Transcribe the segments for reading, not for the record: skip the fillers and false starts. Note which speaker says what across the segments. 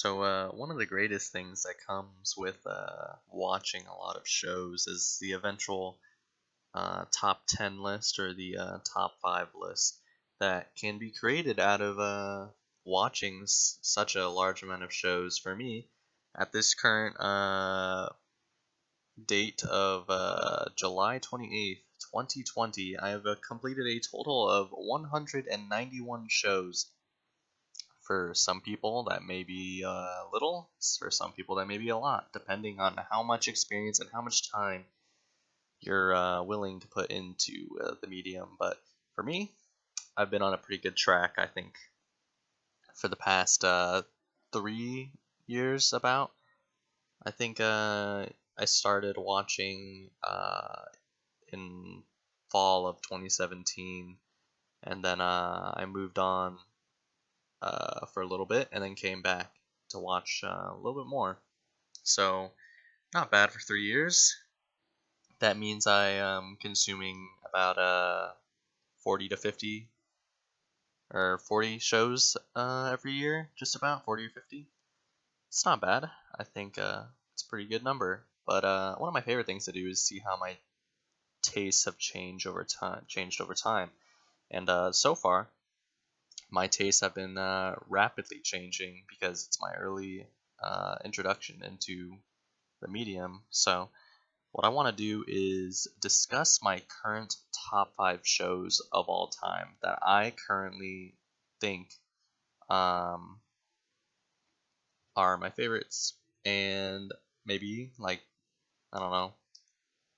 Speaker 1: One of the greatest things that comes with watching a lot of shows is the eventual top 10 list or the top 5 list that can be created out of watching such a large amount of shows. For me, at this current date of July 28th, 2020, I have completed a total of 191 shows. For some people, that may be little. For some people, that may be a lot, depending on how much experience and how much time you're willing to put into the medium. But for me, I've been on a pretty good track, I think, for the past 3 years about. I think I started watching in fall of 2017, and then I moved on for a little bit, and then came back to watch a little bit more. So, not bad for 3 years. That means I am consuming about 40 to 50 or 40 shows every year, just about 40 or 50. It's not bad. I think it's a pretty good number. But one of my favorite things to do is see how my tastes have changed over time. And so far, my tastes have been rapidly changing because it's my early introduction into the medium. So what I want to do is discuss my current top 5 shows of all time that I currently think um, are my favorites. And maybe, like, I don't know,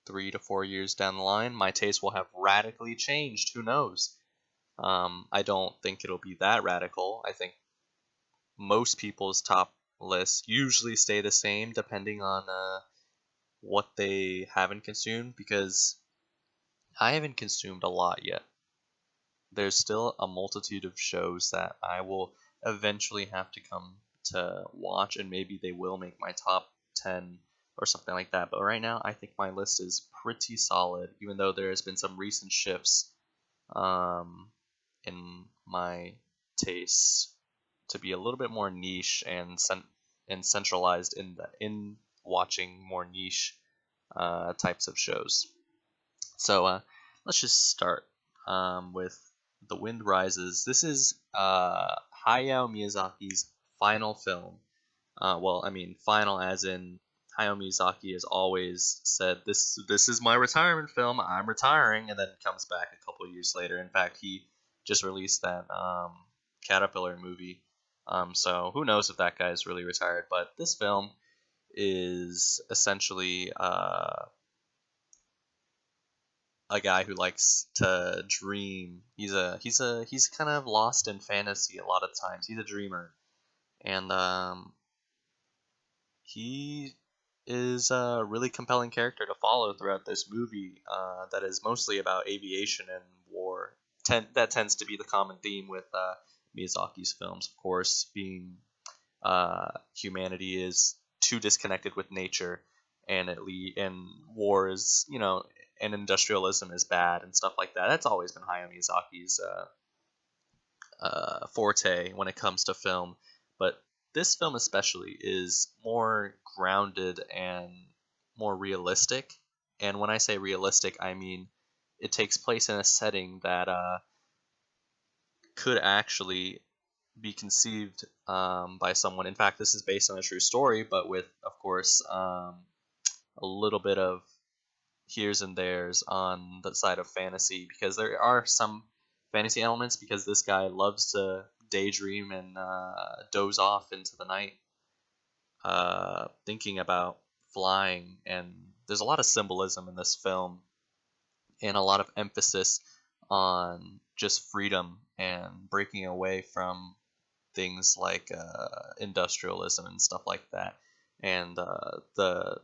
Speaker 1: 3 to 4 years down the line, my taste will have radically changed. Who knows? I don't think it'll be that radical. I think most people's top lists usually stay the same depending on what they haven't consumed, because I haven't consumed a lot yet. There's still a multitude of shows that I will eventually have to come to watch, and maybe they will make my top 10 or something like that. But right now, I think my list is pretty solid, even though there has been some recent shifts in my tastes to be a little bit more niche and centralized in watching more niche types of shows. So let's just start with The Wind Rises. This is Hayao Miyazaki's final film. Well, I mean, final as in Hayao Miyazaki has always said this is my retirement film. I'm retiring, and then comes back a couple years later. In fact, he just released that Caterpillar movie. So who knows if that guy's really retired? But this film is essentially a guy who likes to dream. He's kind of lost in fantasy a lot of times. He's a dreamer, and he is a really compelling character to follow throughout this movie. That is mostly about aviation and war. That tends to be the common theme with Miyazaki's films, of course, being humanity is too disconnected with nature, and and war is, and industrialism is bad and stuff like that. That's always been Hayao Miyazaki's forte when it comes to film. But this film especially is more grounded and more realistic. And when I say realistic, I mean it takes place in a setting that could actually be conceived by someone. In fact, this is based on a true story, but with, of course, a little bit of here's and there's on the side of fantasy, because there are some fantasy elements, because this guy loves to daydream and doze off into the night, thinking about flying. And there's a lot of symbolism in this film, and a lot of emphasis on just freedom and breaking away from things like industrialism and stuff like that, and the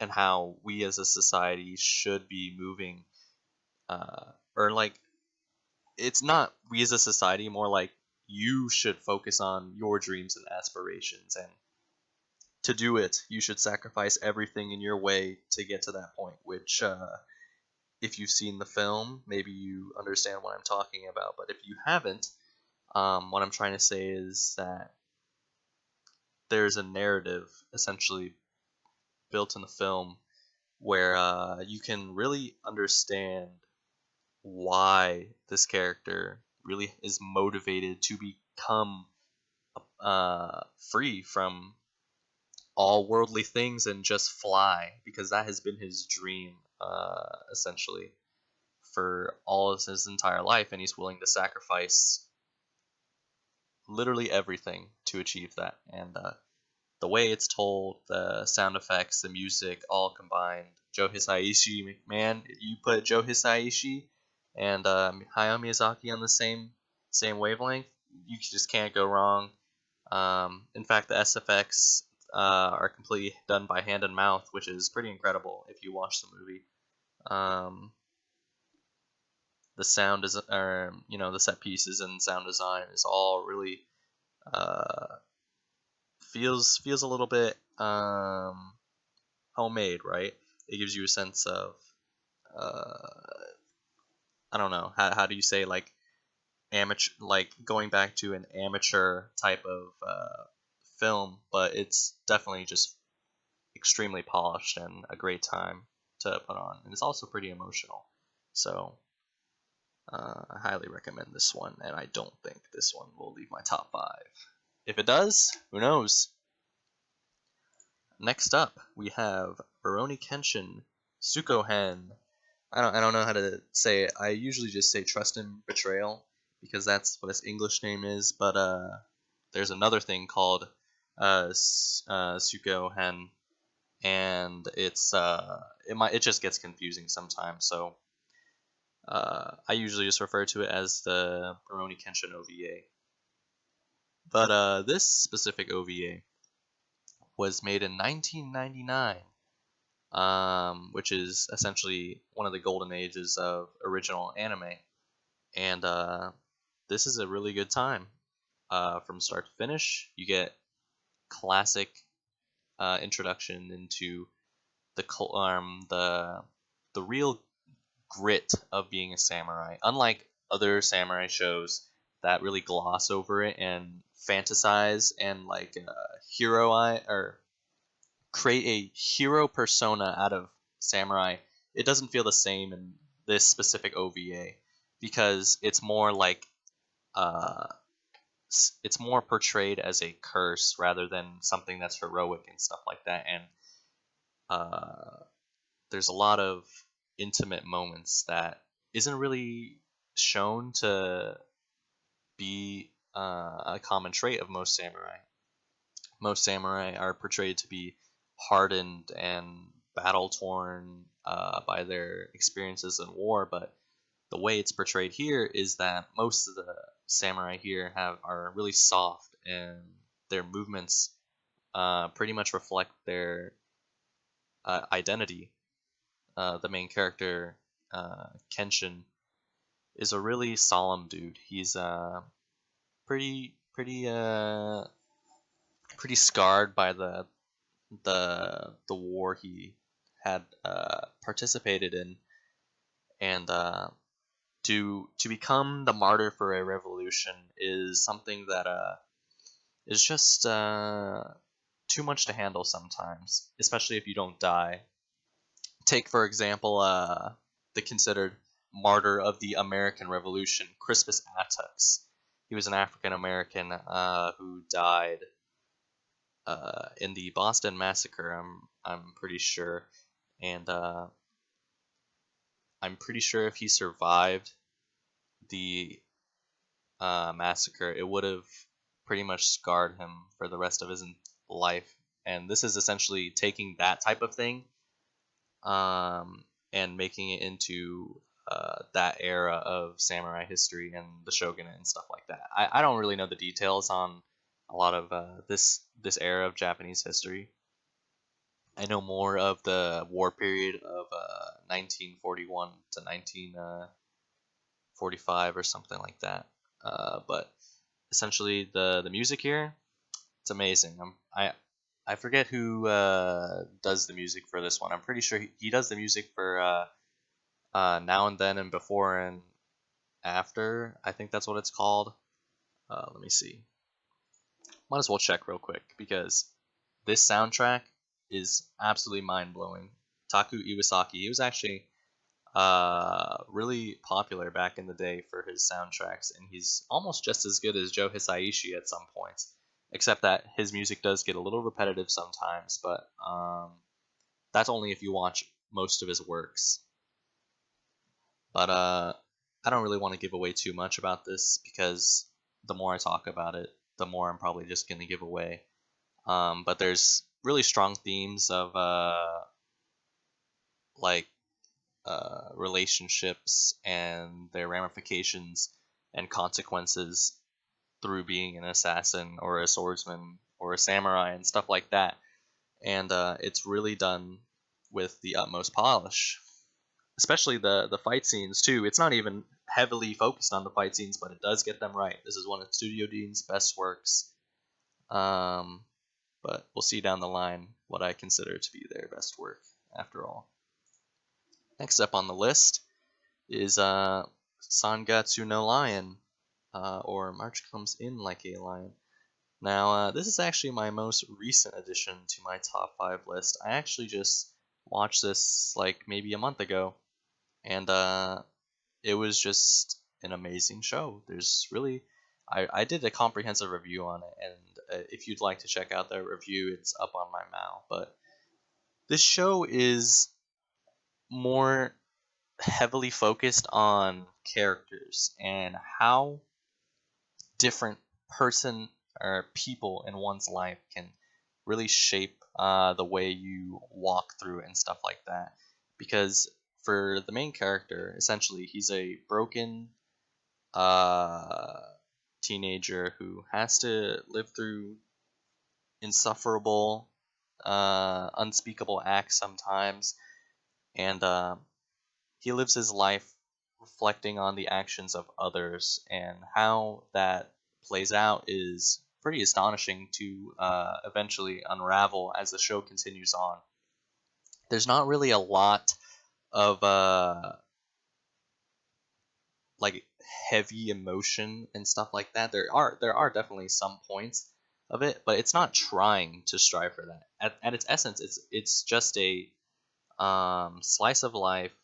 Speaker 1: and how we as a society should be moving, or like, it's not we as a society, more like you should focus on your dreams and aspirations, and to do it you should sacrifice everything in your way to get to that point, which if you've seen the film, maybe you understand what I'm talking about. But if you haven't, what I'm trying to say is that there's a narrative essentially built in the film where you can really understand why this character really is motivated to become free from all worldly things and just fly, because that has been his dream, essentially, for all of his entire life, and he's willing to sacrifice literally everything to achieve that. And the way it's told, the sound effects, the music, all combined. Joe Hisaishi, man, you put Joe Hisaishi and Hayao Miyazaki on the same wavelength, you just can't go wrong. In fact, the SFX are completely done by hand and mouth, which is pretty incredible if you watch the movie. The sound is, the set pieces and sound design is all really feels a little bit homemade, right? It gives you a sense of I don't know, how do you say, like, amateur, like going back to an amateur type of film, but it's definitely just extremely polished and a great time to put on, and it's also pretty emotional. So I highly recommend this one, and I don't think this one will leave my top 5. If it does, who knows? Next up, we have Rurouni Kenshin Sukohen. I don't know how to say it. I usually just say Trust and Betrayal because that's what its English name is. But there's another thing called Sukohen, and it just gets confusing sometimes. So I usually just refer to it as the Rurouni Kenshin OVA. But this specific OVA was made in 1999, which is essentially one of the golden ages of original anime. And this is a really good time. From start to finish, you get classic introduction into the real grit of being a samurai. Unlike other samurai shows that really gloss over it and fantasize and like hero or create a hero persona out of samurai, it doesn't feel the same in this specific OVA because it's more like uh, it's more portrayed as a curse rather than something that's heroic and stuff like that. And there's a lot of intimate moments that isn't really shown to be a common trait of most samurai. Most samurai are portrayed to be hardened and battle torn by their experiences in war, but the way it's portrayed here is that most of the samurai here are really soft, and their movements pretty much reflect their identity. The main character, Kenshin, is a really solemn dude. He's pretty pretty scarred by the war he had participated in, and to become the martyr for a revolution is something that is just too much to handle sometimes, especially if you don't die. Take for example the considered martyr of the American Revolution, Crispus Attucks. He was an African American who died in the Boston Massacre. I'm pretty sure, and I'm pretty sure if he survived the massacre, it would have pretty much scarred him for the rest of his life. And this is essentially taking that type of thing and making it into that era of samurai history and the shogunate and stuff like that. I don't really know the details on a lot of this era of Japanese history. I know more of the war period of 1941 to 1945 or something like that. But essentially, the music here, it's amazing. I forget who does the music for this one. I'm pretty sure he does the music for Now and Then and Before and After. I think that's what it's called. Let me see. might as well check real quick because this soundtrack is absolutely mind-blowing. Taku Iwasaki, he was actually really popular back in the day for his soundtracks, and he's almost just as good as Joe Hisaishi at some points, except that his music does get a little repetitive sometimes, but that's only if you watch most of his works. But I don't really want to give away too much about this because the more I talk about it, the more I'm probably just going to give away. But there's really strong themes of like relationships and their ramifications and consequences through being an assassin or a swordsman or a samurai and stuff like that. And it's really done with the utmost polish, especially the fight scenes too. It's not even heavily focused on the fight scenes, but it does get them right. This is one of Studio Dean's best works. But we'll see down the line what I consider to be their best work after all. Next up on the list is Sangatsu no Lion, or March Comes In Like a Lion. Now, this is actually my most recent addition to my top 5 list. I actually just watched this like maybe a month ago, and it was just an amazing show. There's really, I did a comprehensive review on it, and if you'd like to check out that review, it's up on my Mal. But this show is more heavily focused on characters and how different person or people in one's life can really shape the way you walk through it and stuff like that. Because for the main character, essentially, he's a broken uh, teenager who has to live through insufferable, unspeakable acts sometimes, and he lives his life reflecting on the actions of others, and how that plays out is pretty astonishing to eventually unravel as the show continues on. There's not really a lot of like heavy emotion and stuff like that. There are definitely some points of it, but it's not trying to strive for that. At its essence, it's just a slice of life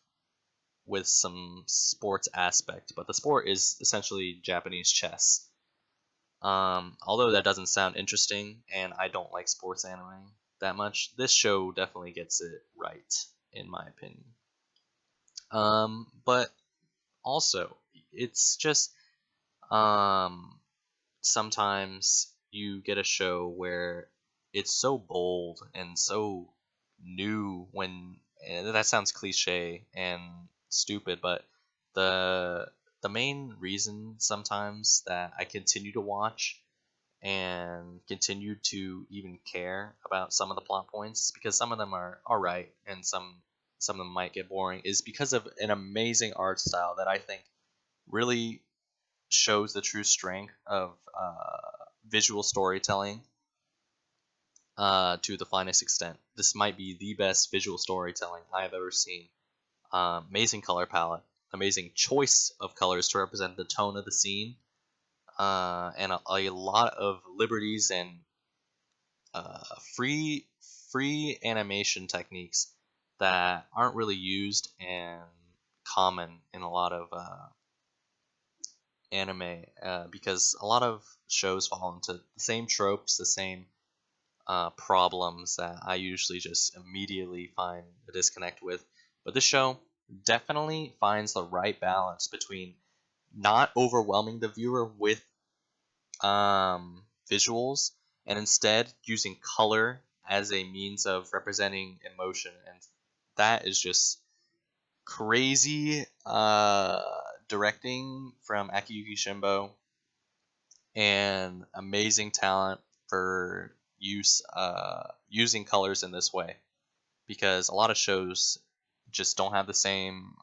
Speaker 1: with some sports aspect, but the sport is essentially Japanese chess. Although that doesn't sound interesting, and I don't like sports anime that much, this show definitely gets it right, in my opinion. But also, it's just sometimes you get a show where it's so bold and so new when and that sounds cliche and stupid, but the main reason sometimes that I continue to watch and continue to even care about some of the plot points, because some of them are alright and some of them might get boring, is because of an amazing art style that I think really shows the true strength of visual storytelling to the finest extent. This might be the best visual storytelling I have ever seen. Amazing color palette, amazing choice of colors to represent the tone of the scene, and a lot of liberties and uh, free free animation techniques that aren't really used and common in a lot of anime, because a lot of shows fall into the same tropes, the same problems that I usually just immediately find a disconnect with. But this show definitely finds the right balance between not overwhelming the viewer with visuals and instead using color as a means of representing emotion. And that is just crazy directing from Akiyuki Shimbo and amazing talent for using colors in this way, because a lot of shows just don't have the same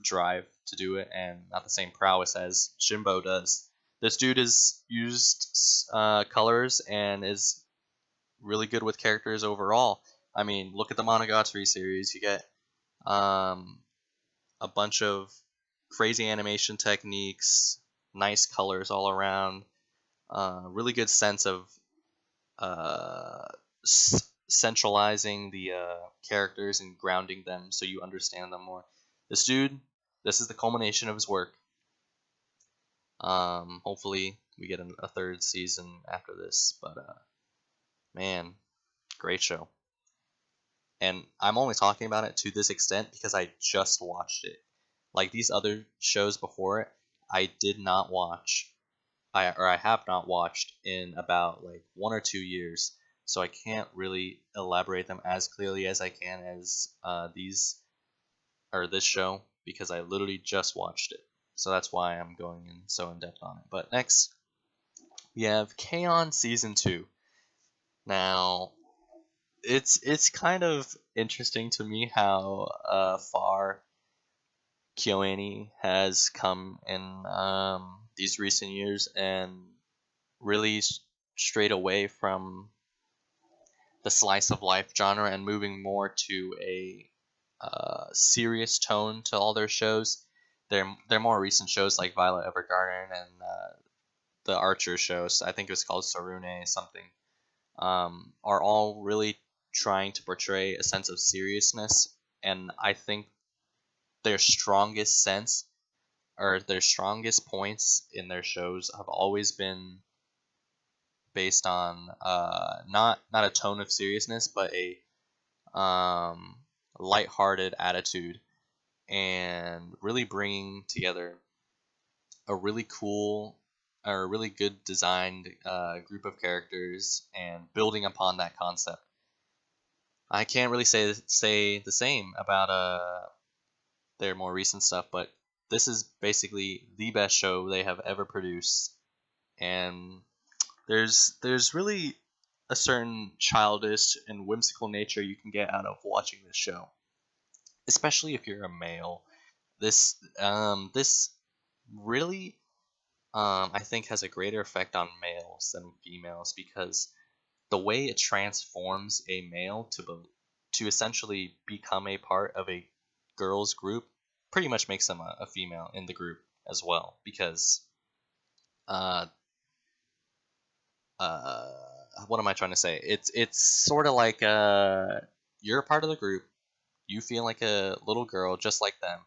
Speaker 1: drive to do it and not the same prowess as Shimbo does. This dude has used colors and is really good with characters overall. I mean, look at the Monogatari series. You get um, a bunch of crazy animation techniques, nice colors all around, really good sense of centralizing the characters and grounding them so you understand them more. This dude, this is the culmination of his work. Hopefully we get a third season after this, but man, great show. And I'm only talking about it to this extent because I just watched it. Like these other shows before it, I did not watch. I have not watched in about like 1 or 2 years, so I can't really elaborate them as clearly as I can as these or this show because I literally just watched it. So that's why I'm going in so in depth on it. But next, we have K-On! Season 2. Now, it's kind of interesting to me how far KyoAni has come in these recent years and really strayed away from the slice of life genre and moving more to a serious tone to all their shows. Their more recent shows like Violet Evergarden and the Archer shows, I think it was called Sarune something, are all really trying to portray a sense of seriousness. And I think their strongest sense or their strongest points in their shows have always been based on not a tone of seriousness, but a lighthearted attitude, and really bringing together a really cool or a really good designed group of characters and building upon that concept. I can't really say the same about their more recent stuff, but this is basically the best show they have ever produced, and there's really a certain childish and whimsical nature you can get out of watching this show, especially if you're a male. This really I think has a greater effect on males than females because the way it transforms a male to essentially become a part of a girls group pretty much makes them a female in the group as well because uh uh what am I trying to say? It's sort of like you're a part of the group, you feel like a little girl just like them,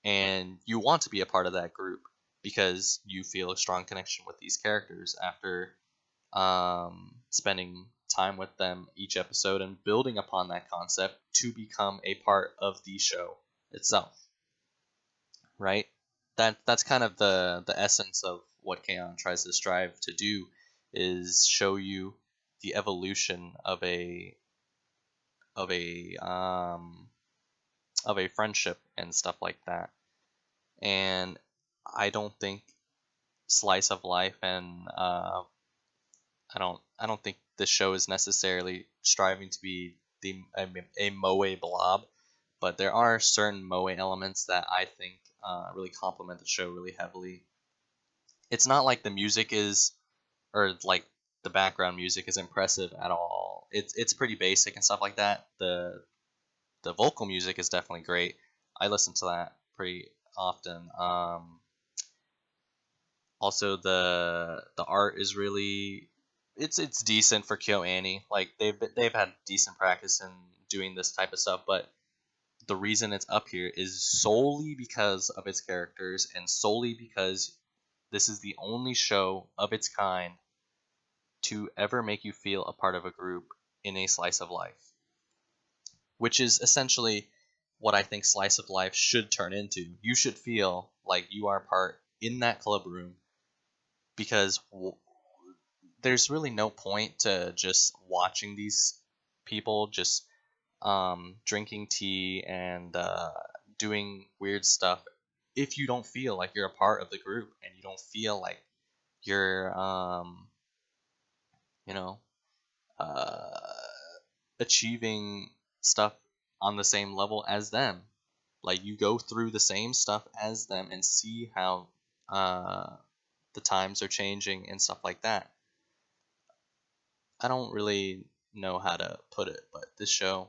Speaker 1: and you want to be a part of that group because you feel a strong connection with these characters after spending time with them each episode and building upon that concept to become a part of the show itself, right? That's kind of the essence of what K-On! Tries to strive to do, is show you the evolution of a um, of a friendship and stuff like that. And I don't think slice of life and I don't think this show is necessarily striving to be a moe blob, but there are certain moe elements that I think really complement the show really heavily. It's not like the music is, or like the background music is impressive at all. It's pretty basic and stuff like that. The vocal music is definitely great. I listen to that pretty often. Also, the art is really it's decent for KyoAni. Like they've had decent practice in doing this type of stuff, but the reason it's up here is solely because of its characters and solely because this is the only show of its kind to ever make you feel a part of a group in a slice of life, which is essentially what I think slice of life should turn into. You should feel like you are part in that club room because there's really no point to just watching these people just drinking tea and doing weird stuff if you don't feel like you're a part of the group and you don't feel like you're you know uh, achieving stuff on the same level as them. Like you go through the same stuff as them and see how uh, the times are changing and stuff like that. I don't really know how to put it, but this show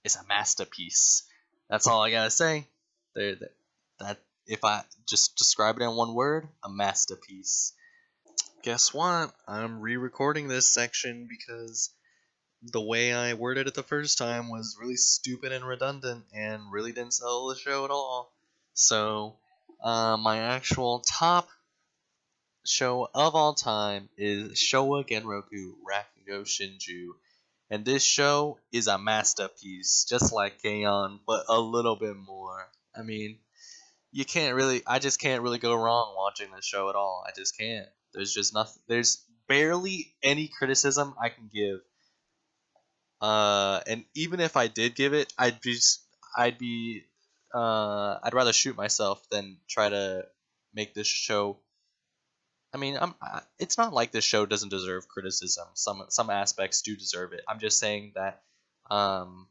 Speaker 1: is a masterpiece. That's all I gotta say. There, that if I just describe it in one word, a masterpiece. Guess what? I'm re-recording this section because the way I worded it the first time was really stupid and redundant and really didn't sell the show at all. So, my actual top show of all time is Shouwa Genroku Rakugo Shinjuu. And this show is a masterpiece, just like K-On, but a little bit more. I mean, I just can't really go wrong watching this show at all. I just can't. There's just nothing, there's barely any criticism I can give. And even if I did give it, I'd be, I'd rather shoot myself than try to make this show. I mean, it's not like this show doesn't deserve criticism. Some aspects do deserve it. I'm just saying that, um,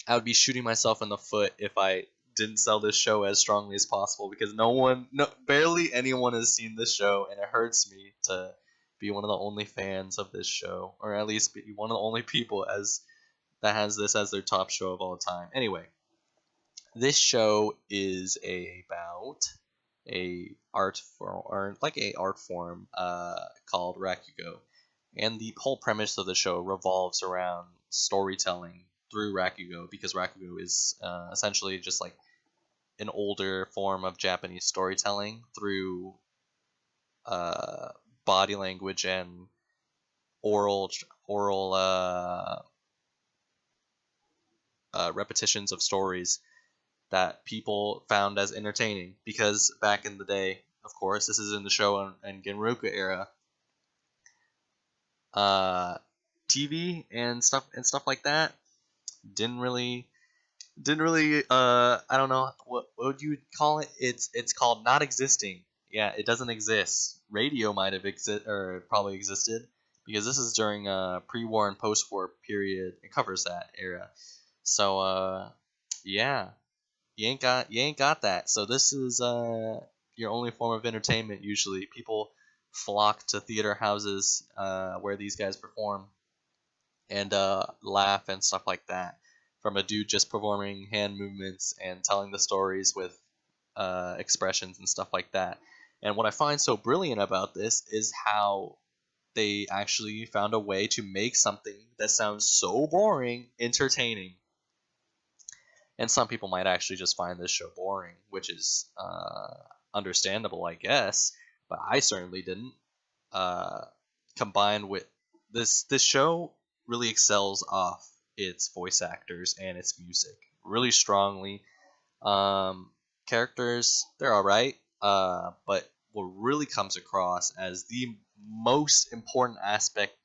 Speaker 1: I would be shooting myself in the foot if I didn't sell this show as strongly as possible because barely anyone has seen this show, and it hurts me to be one of the only fans of this show, or at least be one of the only people that has this as their top show of all time. Anyway, this show is about a art form, or like a art form, called Rakugo, and the whole premise of the show revolves around storytelling through Rakugo, because Rakugo is, essentially just like an older form of Japanese storytelling through, uh, body language and oral repetitions of stories that people found as entertaining. Because back in the day, of course, this is in the Showa and Genroku era, uh, TV and stuff like that didn't really I don't know what would you call it. It's called not existing. Yeah, it doesn't exist. Radio might have probably existed, because this is during a pre-war and post-war period. It covers that era. So, yeah, you ain't got that. So this is, your only form of entertainment. Usually people flock to theater houses, where these guys perform, and, laugh and stuff like that, from a dude just performing hand movements and telling the stories with, expressions and stuff like that. And what I find so brilliant about this is how they actually found a way to make something that sounds so boring entertaining. And some people might actually just find this show boring, which is, understandable, I guess, but I certainly didn't. Uh, Combined with this show really excels off its voice actors and its music really strongly. Um, Characters, they're all right, but what really comes across as the most important aspect,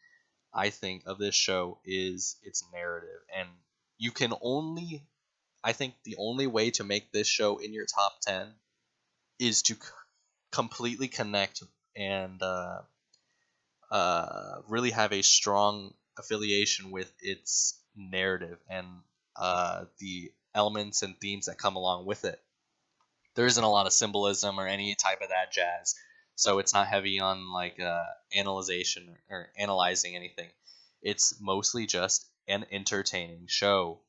Speaker 1: I think, of this show is its narrative. And you can only, I think, the only way to make this show in your top 10 is to completely connect and, really have a strong affiliation with its narrative and, the elements and themes that come along with it. There isn't a lot of symbolism or any type of that jazz, so it's not heavy on like, analyzation or analyzing anything. It's mostly just an entertaining show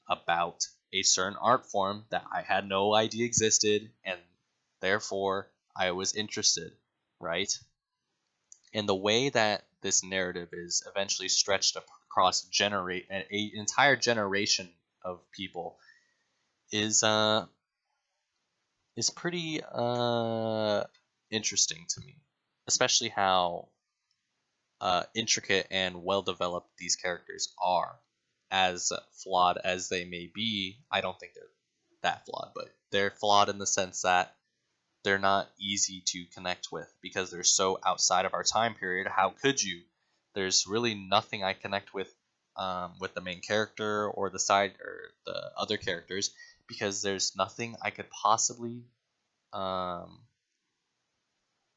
Speaker 1: about a certain art form that I had no idea existed, and therefore I was interested, right? And the way that this narrative is eventually stretched across an entire generation of people is, pretty, interesting to me, especially how, intricate and well developed these characters are. As flawed as they may be, I don't think they're that flawed, but they're flawed in the sense that they're not easy to connect with because they're so outside of our time period. How could you? There's really nothing I connect with the main character or the side or the other characters, because there's nothing I could um,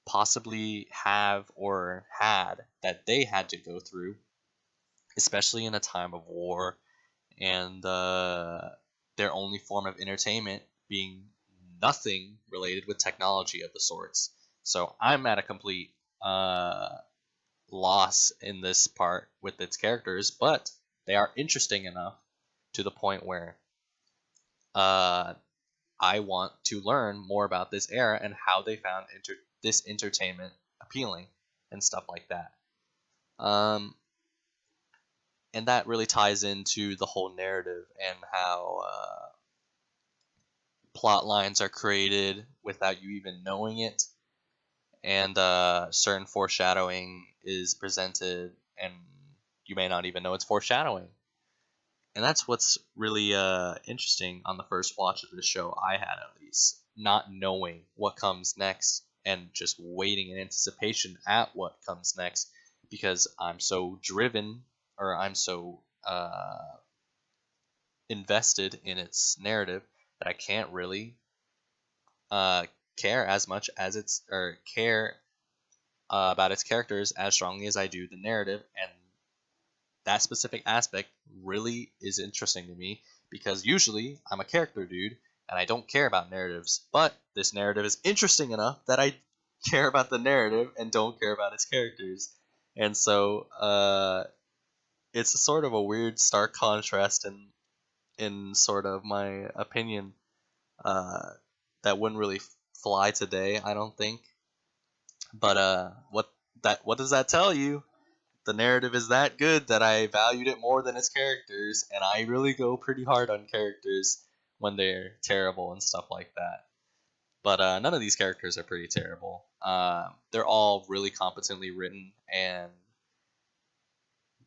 Speaker 1: possibly have or had that they had to go through, especially in a time of war, and, their only form of entertainment being nothing related with technology of the sorts. So I'm at a complete, loss in this part with its characters, but they are interesting enough to the point where, uh, I want to learn more about this era and how they found this entertainment appealing. and stuff like that. And that really ties into the whole narrative and how plot lines are created without you even knowing it, and certain foreshadowing is presented, and you may not even know it's foreshadowing. And that's what's really interesting on the first watch of this show, I had at least, not knowing what comes next and just waiting in anticipation at what comes next, because I'm so driven, or I'm so invested in its narrative, that I can't really care as much as care about its characters as strongly as I do the narrative. And that specific aspect really is interesting to me, because usually I'm a character dude and I don't care about narratives, but this narrative is interesting enough that I care about the narrative and don't care about its characters. And so it's sort of a weird stark contrast in sort of my opinion, uh, that wouldn't really fly today, I don't think. But what does that tell you? The narrative is that good that I valued it more than its characters, and I really go pretty hard on characters when they're terrible and stuff like that. But none of these characters are pretty terrible. They're all really competently written, and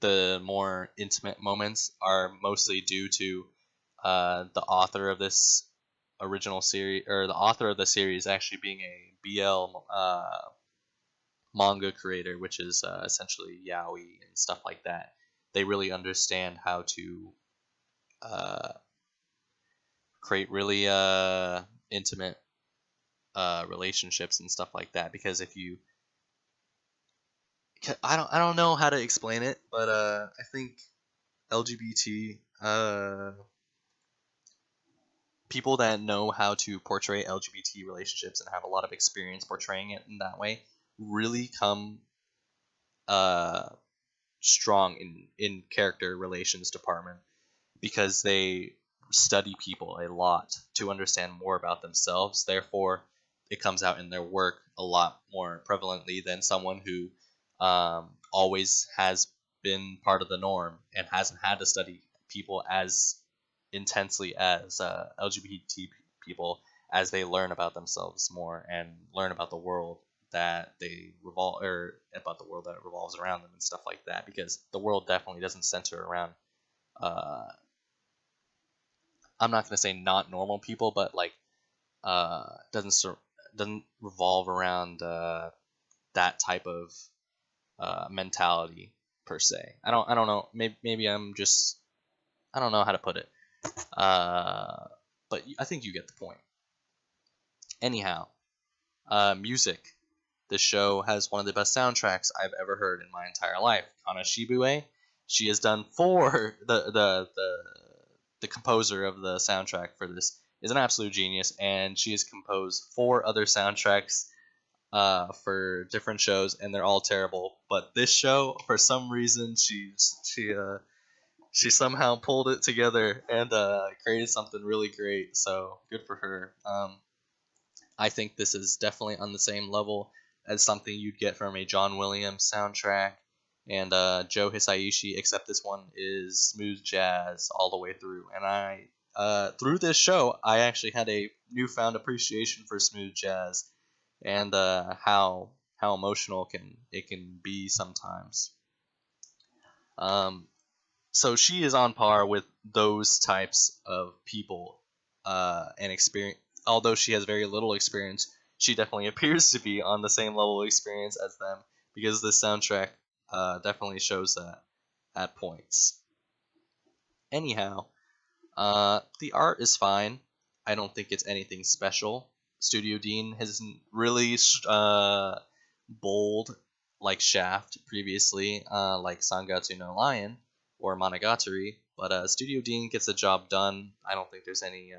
Speaker 1: the more intimate moments are mostly due to the author of this original series, or the author of the series actually being a BL manga creator, which is essentially yaoi and stuff like that. They really understand how to uh, create really intimate relationships and stuff like that. Because if you, I don't know how to explain it, but I think LGBT people that know how to portray LGBT relationships and have a lot of experience portraying it in that way really come uh, strong in character relations department, because they study people a lot to understand more about themselves. Therefore, it comes out in their work a lot more prevalently than someone who always has been part of the norm and hasn't had to study people as intensely as LGBT people, as they learn about themselves more and learn about the world that they revolve, or about the world that revolves around them and stuff like that. Because the world definitely doesn't center around uh, I'm not gonna say not normal people, but like doesn't revolve around that type of mentality per se. I don't know. Maybe I'm just, I don't know how to put it. But I think you get the point. Anyhow, music. This show has one of the best soundtracks I've ever heard in my entire life. Kana Shibue, she has done the composer of the soundtrack for this is an absolute genius, and she has composed 4 other soundtracks for different shows, and they're all terrible. But this show, for some reason, she somehow pulled it together and created something really great. So good for her. I think this is definitely on the same level as something you'd get from a John Williams soundtrack and Joe Hisaishi, except this one is smooth jazz all the way through. And through this show, I actually had a newfound appreciation for smooth jazz and how emotional it can be sometimes. So she is on par with those types of people and experience. Although she has very little experience, she definitely appears to be on the same level of experience as them, because this soundtrack definitely shows that at points. Anyhow, the art is fine. I don't think it's anything special. Studio Dean hasn't really bold like Shaft previously, like Sangatsu no Lion or Monogatari, but Studio Dean gets the job done. I don't think there's any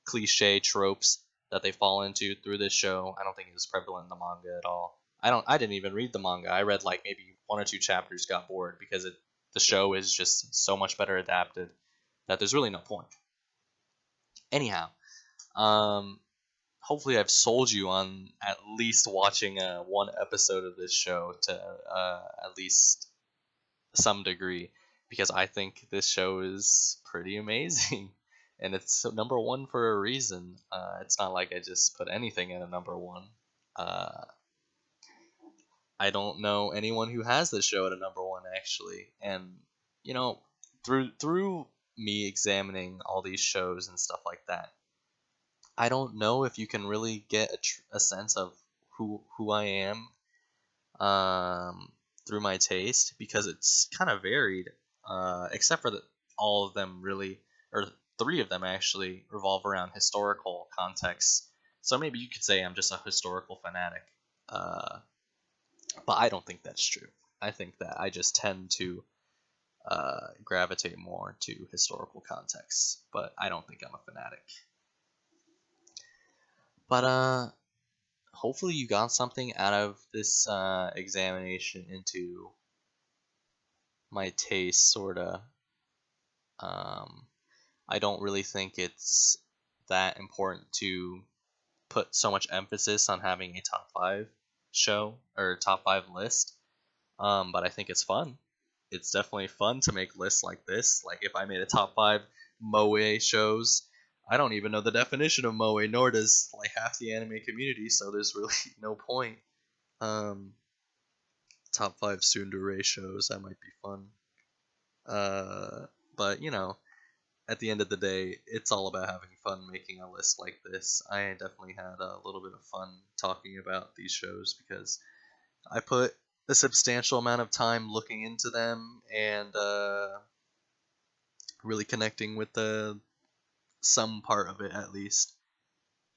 Speaker 1: cliche tropes that they fall into through this show. I don't think it was prevalent in the manga at all. I didn't even read the manga. I read like maybe 1 or 2 chapters, got bored, because the show is just so much better adapted that there's really no point. Anyhow, um, hopefully I've sold you on at least watching one episode of this show to at least some degree, because I think this show is pretty amazing. And it's number one for a reason. It's not like I just put anything in a number one. Uh, I don't know anyone who has this show at a number one actually, and you know, through me examining all these shows and stuff like that, I don't know if you can really get a sense of who I am through my taste, because it's kind of varied. Except for all of them really, or three of them actually, revolve around historical contexts. So maybe you could say I'm just a historical fanatic. Uh, but I don't think that's true. I think that I just tend to gravitate more to historical contexts, but I don't think I'm a fanatic. But hopefully you got something out of this examination into my taste, sorta. Um, I don't really think it's that important to put so much emphasis on having a top five show or top five list. But I think it's fun. It's definitely fun to make lists like this. Like if I made a top five moe shows, I don't even know the definition of moe, nor does like half the anime community. So there's really no point. Um, top five tsundere shows, that might be fun. But you know, at the end of the day, it's all about having fun making a list like this. I definitely had a little bit of fun talking about these shows because I put a substantial amount of time looking into them and really connecting with the some part of it at least.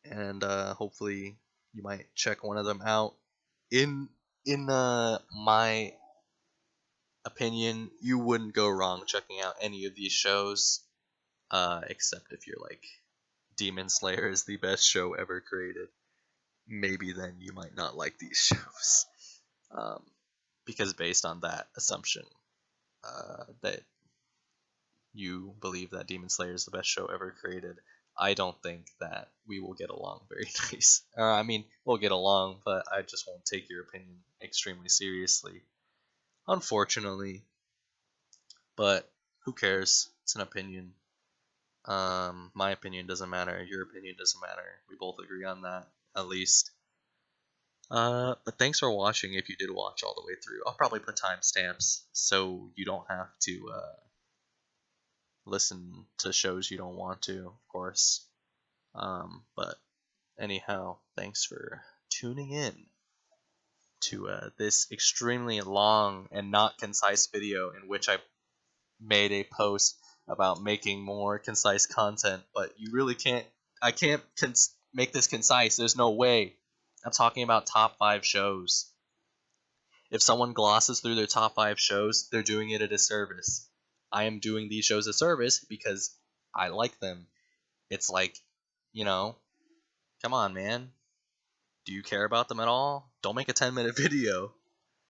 Speaker 1: And hopefully you might check one of them out. In my opinion, you wouldn't go wrong checking out any of these shows, except if you're like Demon Slayer is the best show ever created. Maybe then you might not like these shows, um, because based on that assumption, that you believe that Demon Slayer is the best show ever created, I don't think that we will get along very nice. I mean, we'll get along, but I just won't take your opinion extremely seriously, unfortunately. But who cares? It's an opinion. My opinion doesn't matter. Your opinion doesn't matter. We both agree on that, at least. But thanks for watching. If you did watch all the way through, I'll probably put timestamps so you don't have to listen to shows you don't want to, of course. But anyhow, thanks for tuning in to this extremely long and not concise video in which I made a post about making more concise content, but you really can't. I can't make this concise. There's no way. I'm talking about top five shows. If someone glosses through their top five shows, they're doing it a disservice. I am doing these shows a service because I like them. It's like, you know, come on, man. Do you care about them at all? Don't make a 10-minute video.